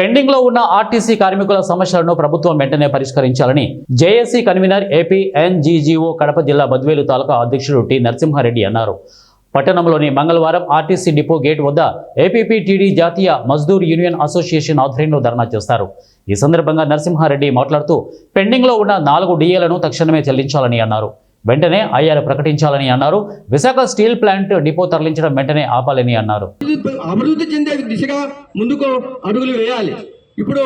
Pending లో ఉన్న RTC కార్మికుల సమస్యలను ప్రభుత్వం వెంటనే పరిష్కరించాలని JAC convener AP NGGO Kadapa జిల్లా బద్వేలు తాలూకా అధ్యక్షుడు టి నరసింహారెడ్డి అన్నారు. పట్టణంలోని మంగళవారం ఆర్టీసీ డిపో గేట్ వద్ద ఏపీపీటీడీ జాతీయ మజ్దూర్ యూనియన్ అసోసియేషన్ ఆధ్వర్యంలో ధర్నా చేస్తారు. ఈ సందర్భంగా నరసింహారెడ్డి మాట్లాడుతూ పెండింగ్ లో ఉన్న 4 డిఏలను తక్షణమే చెల్లించాలని అన్నారు. వెంటనే ఐఆర్ ప్రకటించాలని అన్నారు. విశాఖ స్టీల్ ప్లాంట్ డిపో తరలించడం వెంటనే ఆపాలని అన్నారు. అభివృద్ధి చెందే దిశగా ముందుకు అడుగులు వేయాలి. ఇప్పుడు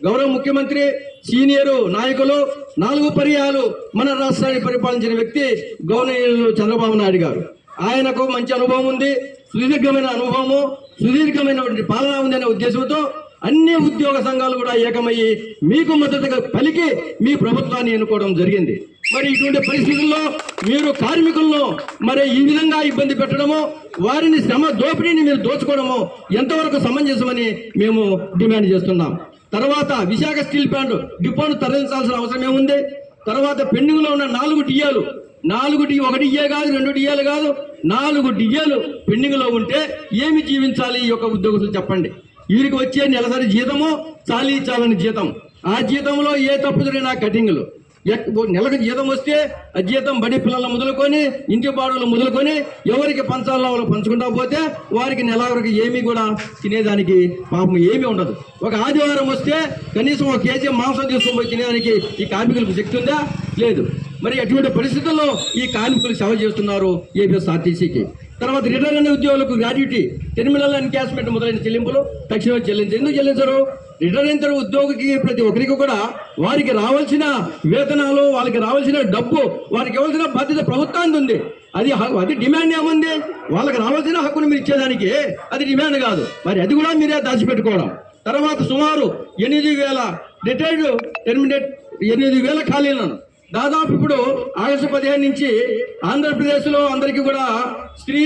గౌరవ ముఖ్యమంత్రి సీనియర్ నాయకులు 4 పర్యాలు మన రాష్ట్రాన్ని పరిపాలించిన వ్యక్తి గవర్నర్ చంద్రబాబు నాయుడు గారు. ఆయనకు మంచి అనుభవం ఉంది, సుదీర్ఘమైన అనుభవము, సుదీర్ఘమైనటువంటి పాలన ఉందనే ఉద్దేశంతో అన్ని ఉద్యోగ సంఘాలు కూడా ఏకమయ్యి మీకు మద్దతుగా పలికి మీ ప్రభుత్వాన్ని ఎన్నుకోవడం జరిగింది. మరి ఇటువంటి పరిస్థితుల్లో మీరు కార్మికులను మరి ఈ విధంగా ఇబ్బంది పెట్టడము, వారిని శ్రమ దోపిడీని మీరు దోచుకోవడము ఎంతవరకు సమంజసమని మేము డిమాండ్ చేస్తున్నాం. తర్వాత విశాఖ స్టీల్ ప్లాంట్ డిపోను తరలించాల్సిన అవసరం ఏముంది? తర్వాత పెండింగ్లో ఉన్న 4 డిఏలు, 1 డిఏ కాదు, 2 డిఏలు కాదు, 4 డిఏలు పెండింగ్లో ఉంటే ఏమి జీవించాలి ఈ యొక్క ఉద్యోగస్తులు చెప్పండి. వీరికి వచ్చే నెలసరి జీతము చాలని జీతం, ఆ జీతంలో ఏ తప్పు జరిగినా కటింగ్లు, నెలకు జీతం వస్తే ఆ జీతం బడి పిల్లలు మొదలుకొని ఇంటి బాడులు మొదలుకొని ఎవరికి పంచాలో వాళ్ళు పంచుకుంటా పోతే వారికి నెలవరకు ఏమీ కూడా తినేదానికి పాపం ఏమీ ఉండదు. ఒక ఆదివారం వస్తే కనీసం 1 కేజీ మాంసం తీసుకొని పోయి తినేదానికి ఈ కార్మికులకు శక్తి ఉందా? లేదు. మరి అటువంటి పరిస్థితుల్లో ఈ కార్మికులు సేవ చేస్తున్నారు ఏపీఎస్ఆర్టీసీకి. తర్వాత రిటైర్ అయిన ఉద్యోగులకు గ్రాడ్యుటీ, టెర్మినల్ ఎన్కాష్మెంట్ మొదలైన చెల్లింపులు తక్షణమే చెల్లించారు. ఎందుకు చెల్లించరు? రిటైర్ అయిన ఉద్యోగికి ప్రతి ఒక్కరికి కూడా వారికి రావాల్సిన వేతనాలు, వాళ్ళకి రావాల్సిన డబ్బు, వారికి ఇవ్వాల్సిన బాధ్యత ప్రభుత్వానికి ఉంది. అది డిమాండ్ ఏముంది? వాళ్ళకి రావాల్సిన హక్కును మీరు ఇచ్చేదానికి అది డిమాండ్ కాదు. మరి అది కూడా మీరే దాచిపెట్టుకోవడం. తర్వాత సుమారు 8,000 రిటైర్డ్ టెర్మినేట్ 8,000 ఖాళీలను దాదాపు ఇప్పుడు ఆగస్టు 15 నుంచి ఆంధ్రప్రదేశ్లో అందరికీ కూడా స్త్రీ